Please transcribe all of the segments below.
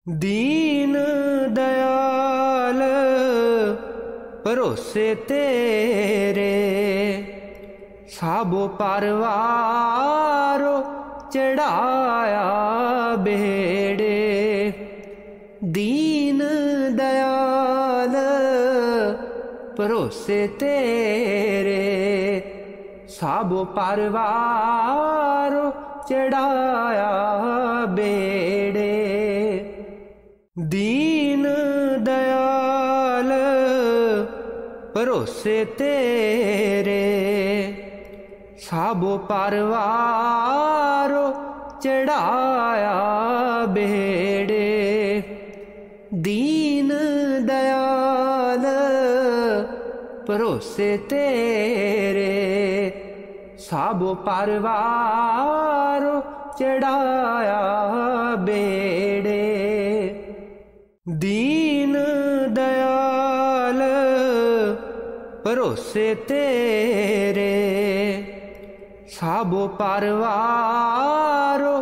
दीन दयाल भरोसे तेरे, साबो परवारो चढ़ाया बेड़े। दीन दयाल भरोसे तेरे, साबो परवारो चढ़ाया बेड़े। दीन दयाल भरोसे तेरे, साबो परवारो चढ़ाया बेड़े। दीन दयाल भरोसे तेरे, साबो परवारो चढ़ाया बेड़े। दीन दयाल भरोसे तेरे, साबो परवारो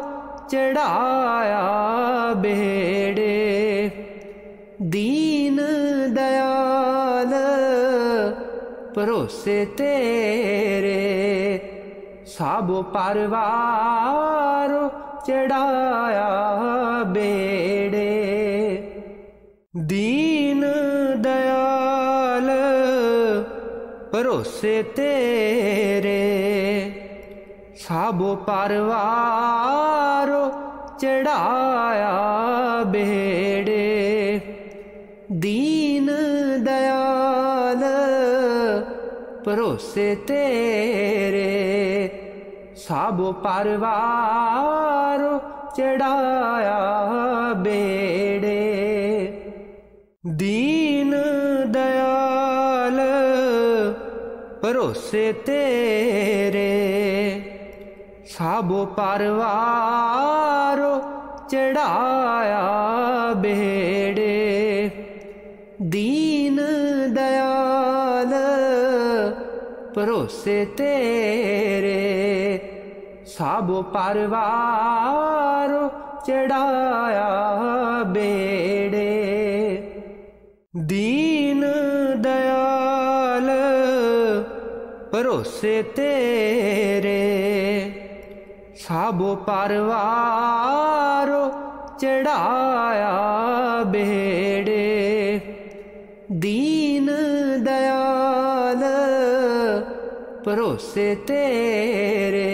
चढ़ाया बेड़े। दीन दयाल भरोसे तेरे, साबो परवारो चढ़ाया बेड़े। दीन दयाल भरोसे तेरे, साबो परवारो चढ़ाया बेड़े। दीन दयाल भरोसे तेरे, साबो परवारो चढ़ाया बेड़े। दीन दयाल भरोसे तेरे, साबो परवारो चढ़ाया बेड़े। दीन दयाल भरोसे तेरे, साबो परवारो चढ़ाया बेड़े। दीन दयाल भरोसे तेरे, साबो परवारो चढ़ाया बेड़े। दीन दयाल भरोसे तेरे,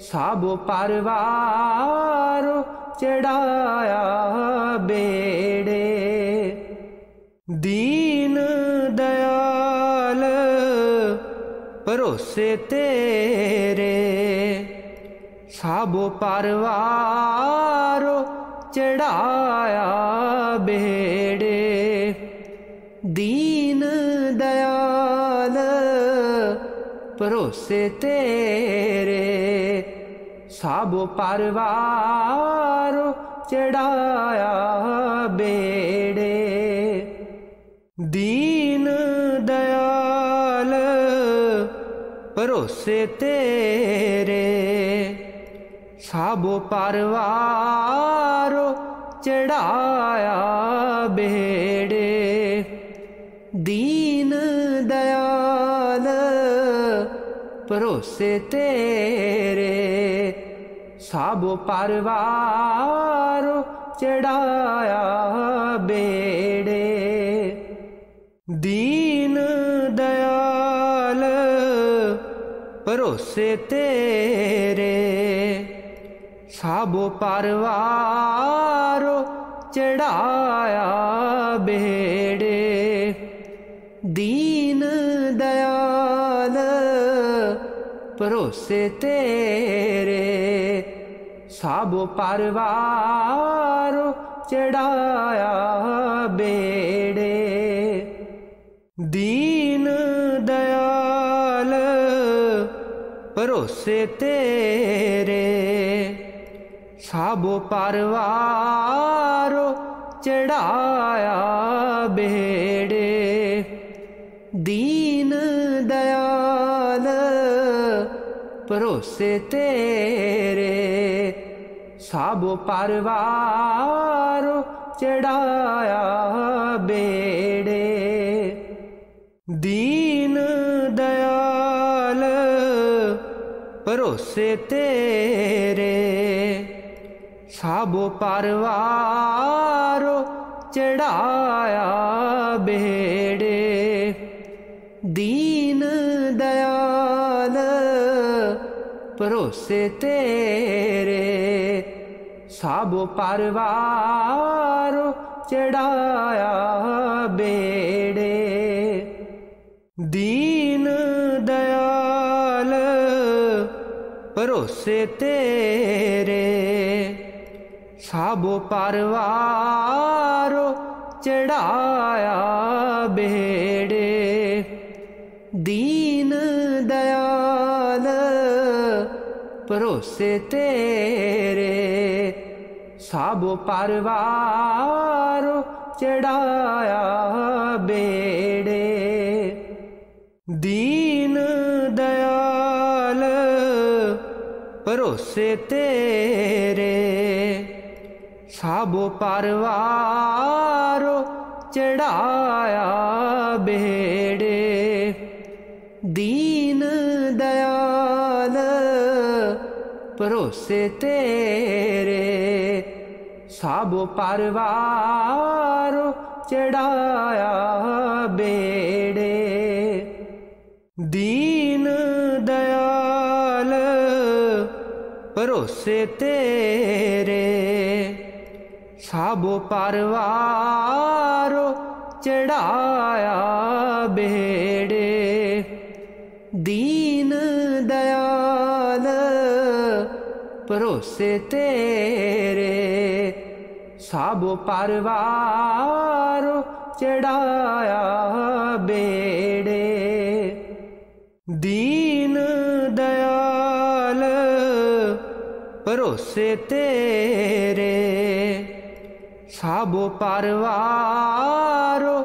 साबो परवारो चढ़ाया बेड़े। दीन दयाल भरोसे तेरे, साबो परवारो चढ़ाया बेड़े। दीन दयाल भरोसे तेरे, साबो परवारो चढ़ाया बेड़े। दीन दयाल भरोसे तेरे, साबो परवारो चढ़ाया बेड़े। दीन दयाल भरोसे तेरे, साबो परवारो चढ़ाया बेड़े। दीन दयाल भरोसे तेरे, साबो परवारो चढ़ाया बेड़े। दीन दयाल भरोसे तेरे, साबो परवारो चढ़ाया बेड़े। दीन दयाल भरोसे तेरे, साबो परवारो चढ़ाया बेड़े। दीन दयाल भरोसे तेरे, साबो परवारो चढ़ाया बेड़े। दीन दयाल भरोसे तेरे साबो परवारो चढ़ाया बेड़े। दीन दयाल भरोसे तेरे साबो परवारो चढ़ाया बेड़े। दीन दयाल भरोसे तेरे साबो परवारो चढ़ाया बेड़े। दीन दयाल भरोसे तेरे साबो परवारो चढ़ाया बेड़े। दीन दयाल भरोसे तेरे साबो परवारो चढ़ाया बेड़े। दीन दयाल भरोसे तेरे साबो परवारो चढ़ाया बेड़े। दीन दयाल भरोसे तेरे साबो परवारो चढ़ाया बेड़े। दीन दयाल भरोसे तेरे साबो परवारो चढ़ाया बेड़े। दीन दयाल भरोसे तेरे साबो परवारो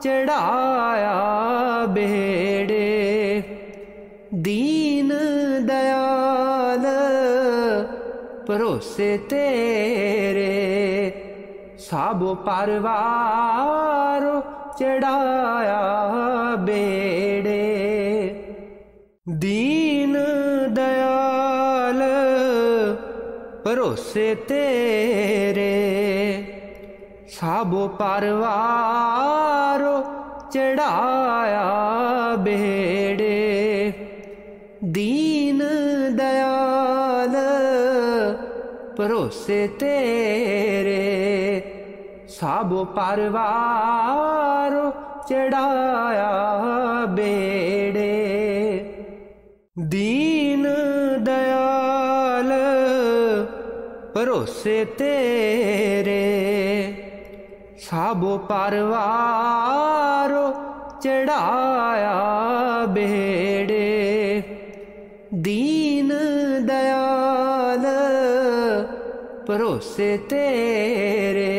चढ़ाया बेड़े। दीन दयाल भरोसे तेरे साबो परवारो चढ़ाया बेड़े। दीन दयाल भरोसे तेरे साबो परवारो चढ़ाया बेड़े। दीन दयाल भरोसे तेरे साबो परवारो चढ़ाया बेड़े। दीन दयाल भरोसे तेरे साबो परवारो चढ़ाया बेड़े। दीन दयाल भरोसे तेरे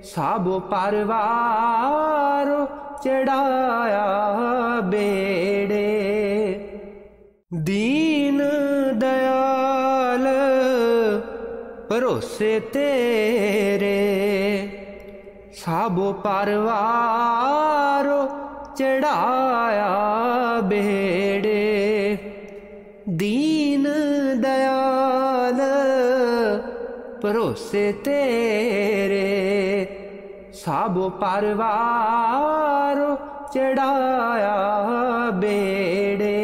साबो परवारो चढ़ाया बेड़े। दीन दयाल भरोसे तेरे साबो परवारो चढ़ाया बेड़े। दीन दयाल भरोसे तेरे साबो परवारो चढ़ाया बेड़े।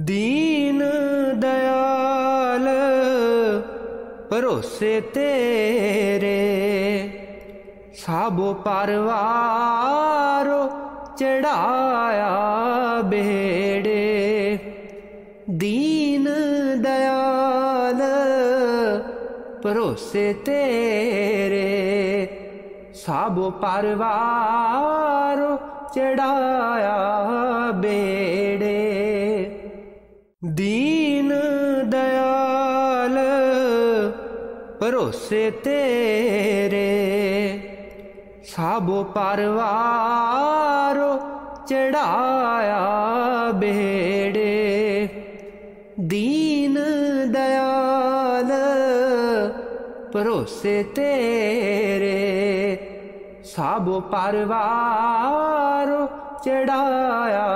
दीन दयाल भरोसे तेरे साबो परवारो चढ़ाया बेड़े। दीन दयाल भरोसे तेरे साबो परवारो चढ़ाया बेड़े। दीन दयाल भरोसे तेरे साबो परवारो चढ़ाया बेड़े। दीन दयाल भरोसे तेरे साबो परवार चढ़ाया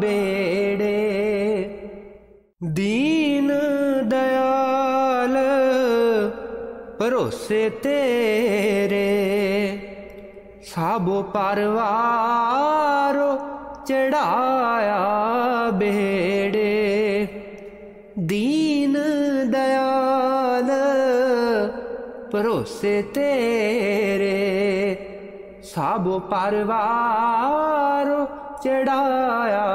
बेड़े। दीन दयाल भरोसे तेरे साबो परवार चढ़ाया बेड़े। दीन दयाल भरोसे तेरे साबो परवार चढ़ाया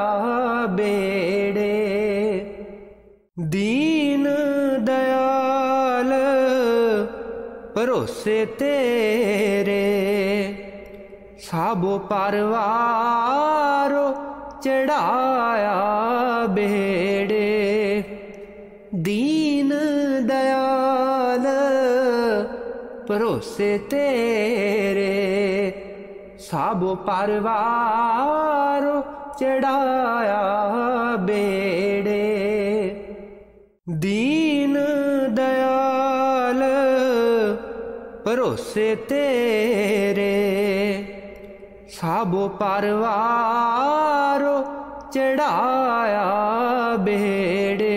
बेड़े। दीन दयाल भरोसे तेरे साबो परवार चढ़ाया बेड़े। दीन दयाल भरोसे तेरे साबो परवार चढ़ाया बेड़े। दीन दयाल भरोसे तेरे साबो परवार चढ़ाया बेड़े।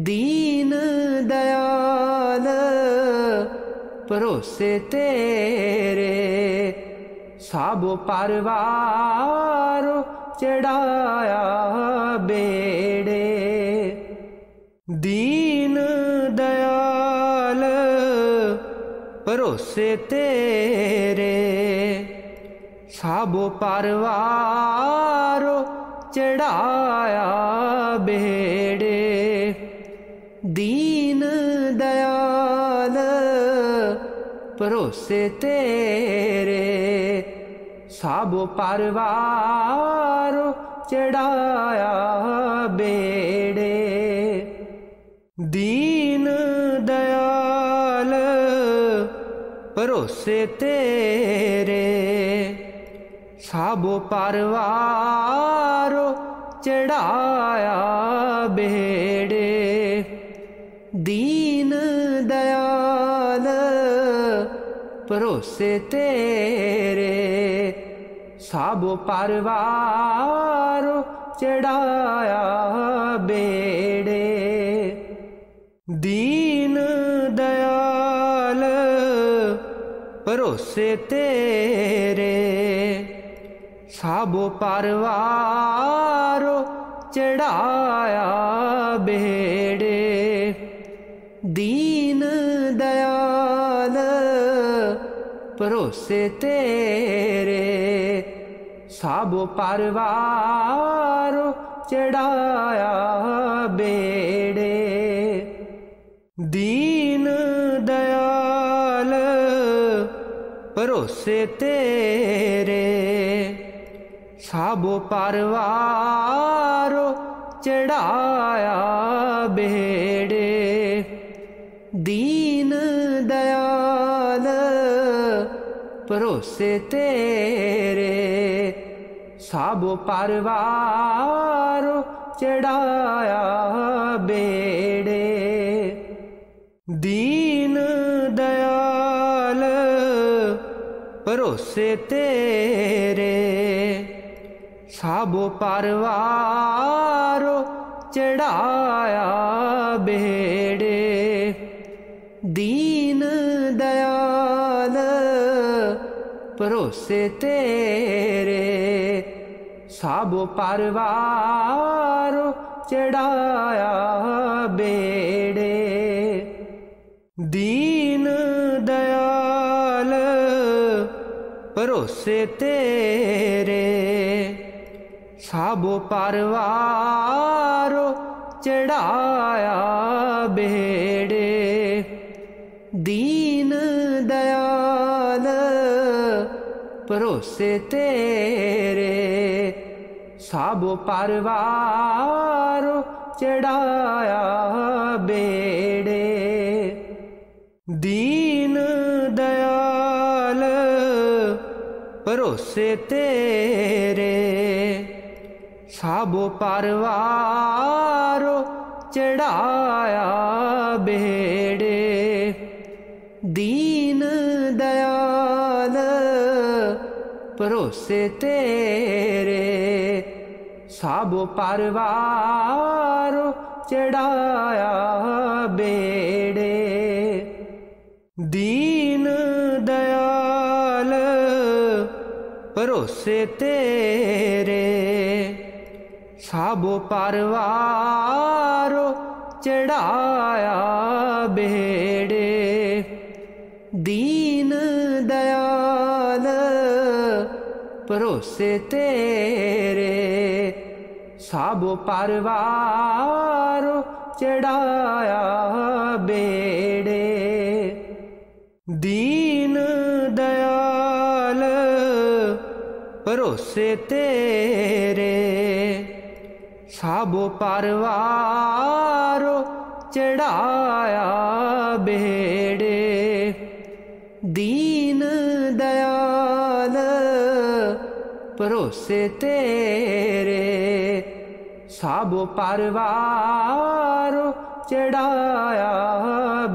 दीन दयाल भरोसे तेरे साबो परवार चढ़ाया बेड़े। दीन दयाल भरोसे तेरे साबो परवार चढ़ाया बेड़े। दीन दयाल भरोसे तेरे साबो परवार चढ़ाया बेड़े। दीन दयाल भरोसे तेरे साबो परवार चढ़ाया बेड़े। दीन दयाल भरोसे तेरे साबो परवार चढ़ाया बेड़े। दीन दयाल भरोसे तेरे साबो परवार चढ़ाया बेड़े। दीन दयाल भरोसे तेरे साबो परवार चढ़ाया बेड़े। दीन दयाल भरोसे तेरे साबो परवार चढ़ाया बेड़े। दीन दयाल भरोसे तेरे साबो परवार चढ़ाया बेड़े। दीन दयाल भरोसे तेरे साबो परवार चढ़ाया बेड़े। दीन दयाल भरोसे तेरे साबो परवार चढ़ाया बेड़े। दीन दयाल भरोसे तेरे साबो परवार चढ़ाया बेड़े। दीन दयाल भरोसे तेरे साबो परवार चढ़ाया बेड़े। दीन दयाल भरोसे तेरे साबो परवार चढ़ाया बेड़े। दीन दयाल भरोसे तेरे साबो परवार चढ़ाया बेड़े। दीन दयाल भरोसे तेरे साबो परवार चढ़ाया बेड़े। दीन दयाल भरोसे तेरे साबो परवार चढ़ाया बेड़े। दीन दयाल भरोसे तेरे साबो परवार चढ़ाया बेड़े। दीन दयाल भरोसे तेरे साबो परवार चढ़ाया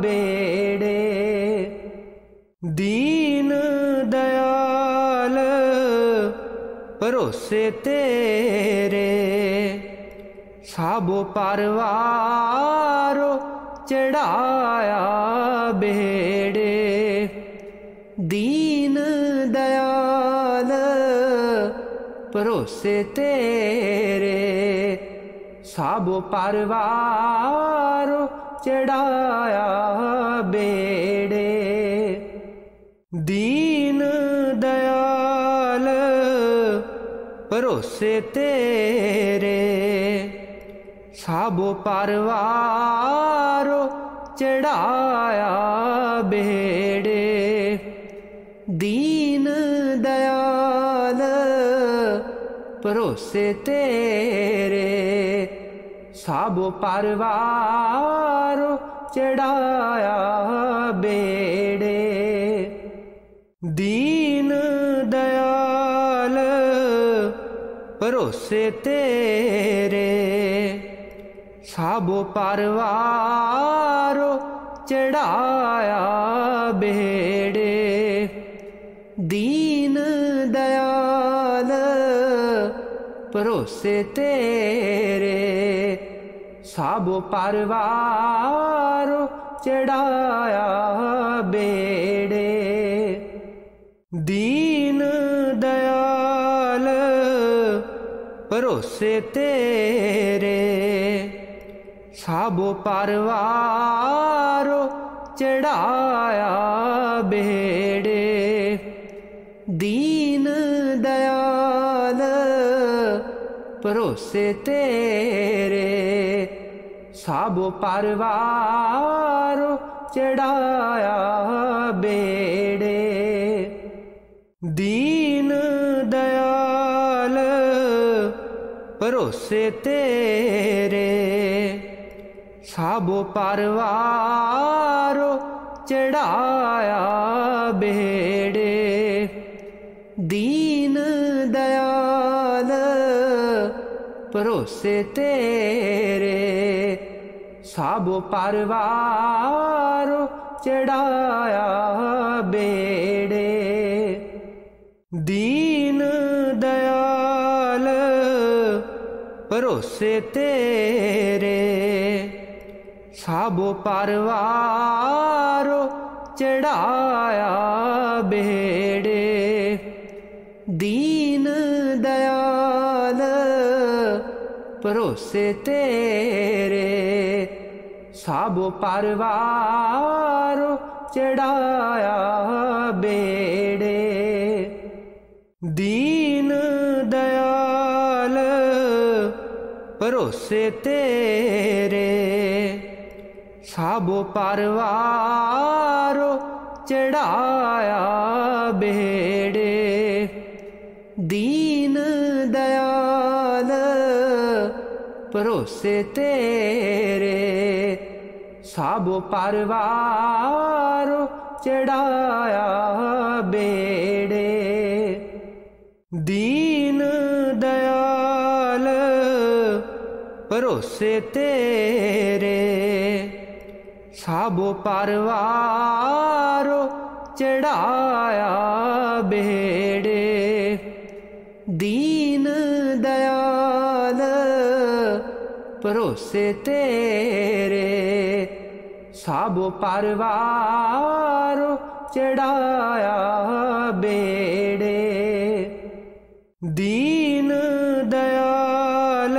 बेड़े। दीन दयाल भरोसे तेरे साबो परवार चढ़ाया बेड़े। दीन दयाल भरोसे तेरे साबो परवार चढ़ाया बेड़े। दीन दयाल भरोसे तेरे साबो परवार चढ़ाया बेड़े। दीन दयाल भरोसे तेरे साबो परवार चढ़ाया बेड़े। दीन दयाल भरोसे तेरे साबो परवार चढ़ाया बेड़े। दीन दयाल भरोसे तेरे साबो परवार चढ़ाया बेड़े। दीन दयाल भरोसे तेरे साबो परवार चढ़ाया बेड़े। दीन दयाल भरोसे तेरे साबो परवार चढ़ाया बेड़े। दीन दयाल भरोसे तेरे साबो परवार चढ़ाया बेड़े। दीन दयाल भरोसे तेरे साबो परवार चढ़ाया बेड़े। दीन दयाल भरोसे तेरे साबो परवार चढ़ाया बेड़े। दीन दयाल भरोसे तेरे साबो परवार चढ़ाया बेड़े। दीन दयाल भरोसे तेरे साबो परवार चढ़ाया बेड़े। दीन दयाल भरोसे तेरे साबो परवार चढ़ाया बेड़े। दीन दयाल भरोसे तेरे साबो परवार चढ़ाया बेड़े। दीन दयाल भरोसे तेरे साबो परवार चढ़ाया बेड़े। दीन दयाल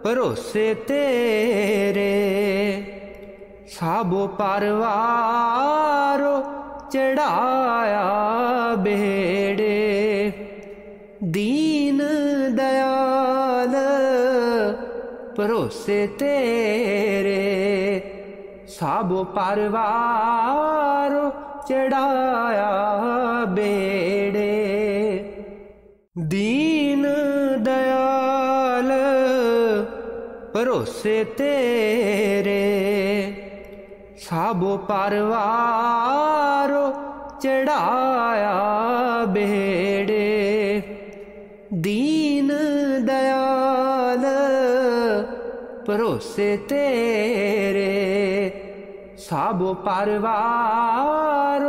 भरोसे तेरे साबो परवार चढ़ाया बेड़े। दीन दयाल भरोसे तेरे साबो परवार चढ़ाया बेड़े। दीन दयाल भरोसे तेरे साबो परवार चढ़ाया बेड़े। दीन दयाल भरोसे तेरे साबो परवार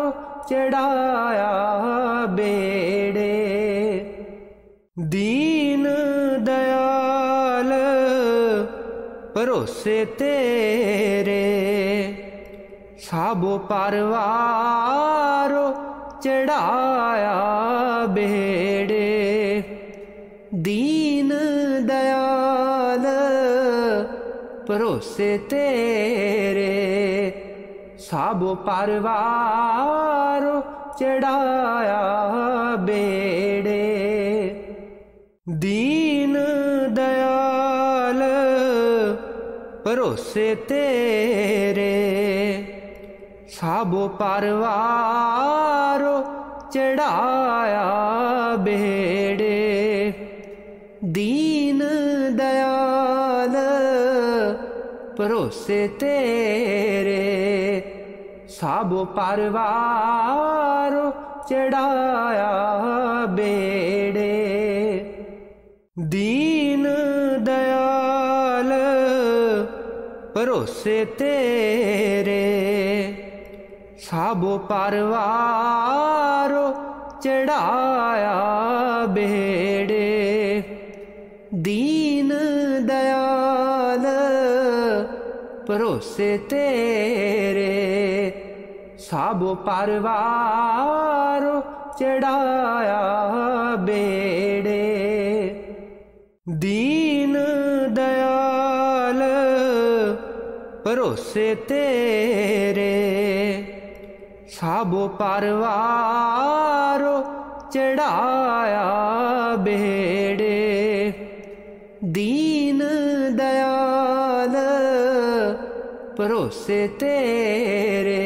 चढ़ाया बेड़े। दीन दयाल भरोसे तेरे साबो परवार चढ़ाया बेड़े। दीन दयाल भरोसे तेरे साबो परवार चढ़ाया बेड़े। दीन दयाल भरोसे तेरे साबो परवार चढ़ाया बेड़े। दीन दयाल भरोसे तेरे साबो परवार चढ़ाया बेड़े। दीन दयाल भरोसे तेरे साबो परवार चढ़ाया बेड़े। दीन दयाल भरोसे तेरे साबो परवार चढ़ाया बेड़े। दीन दयाल भरोसे तेरे साबो परवार चढ़ाया बेड़े। दीन दयाल भरोसे तेरे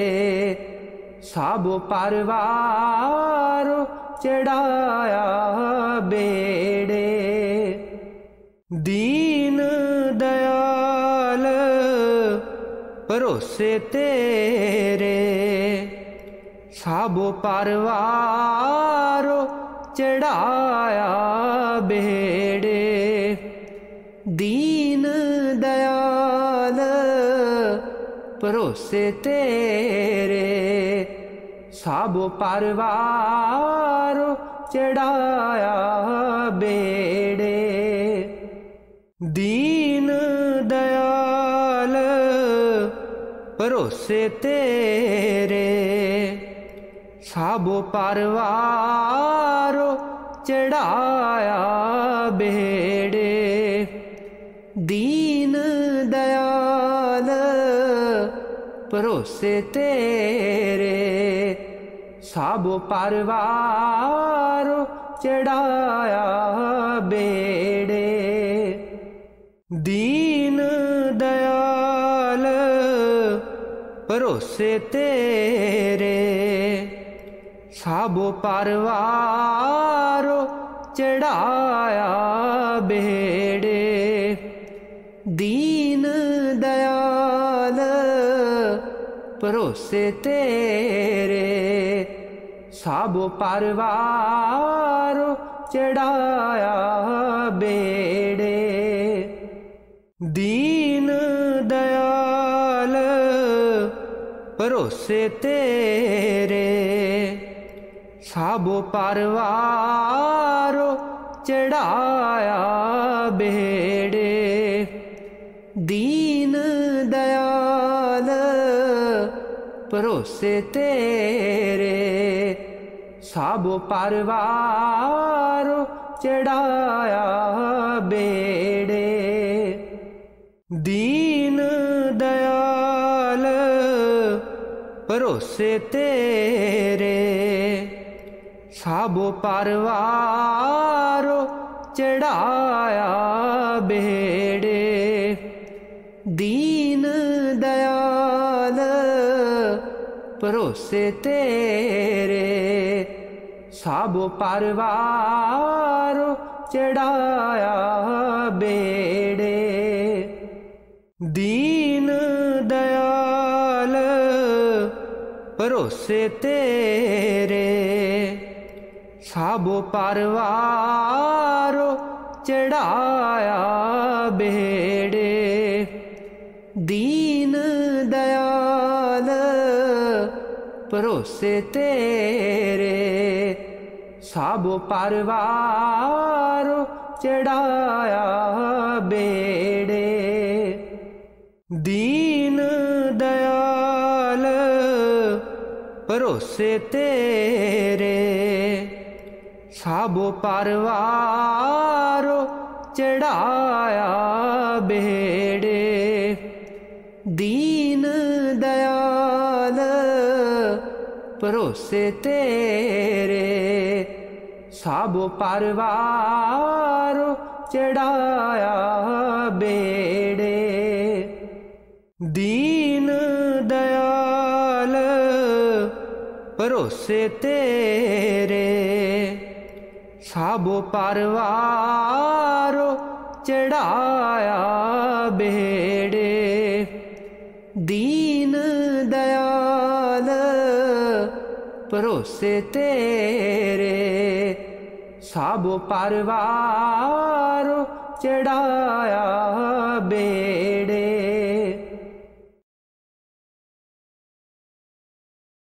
साबो परवार चढ़ाया बेड़े। दीन दयाल भरोसे तेरे साबो परवार चढ़ाया बेड़े। दीन दयाल भरोसे तेरे साबो परवार चढ़ाया बेड़े। दीन दयाल भरोसे तेरे साबो परवार चढ़ाया बेड़े। दीन दयाल भरोसे तेरे साबो परवार चढ़ाया बेड़े। दीन दयाल भरोसे तेरे साबो परवार चढ़ाया बेड़े। दीन दयाल भरोसे तेरे साबो परवार चढ़ाया बेड़े। दीन दयाल भरोसे तेरे साबो परवारो चढ़ाया बेड़े। दीन दयाल भरोसे तेरे साबो परवारो चढ़ाया बेड़े। दीन दयाल भरोसे तेरे साबो परवारो चढ़ाया बेड़े। दीन दयाल भरोसे तेरे साबो परवारो चढ़ाया बेड़े। दीन दयाल भरोसे तेरे साबो परवारो चढ़ाया बेड़े। दीन दयाल भरोसे तेरे साबो परवारो चढ़ाया बेड़े। दीन दयाल भरोसे तेरे साबो परवारो चढ़ाया बेड़े। दीन दयाल भरोसे तेरे साबो परवारो चढ़ाया बेड़े। दीन दयाल भरोसे तेरे साबो परवारो चढ़ाया बेड़े। दीन दयाल भरोसे तेरे साबो परवारो चढ़ाया बेड़े।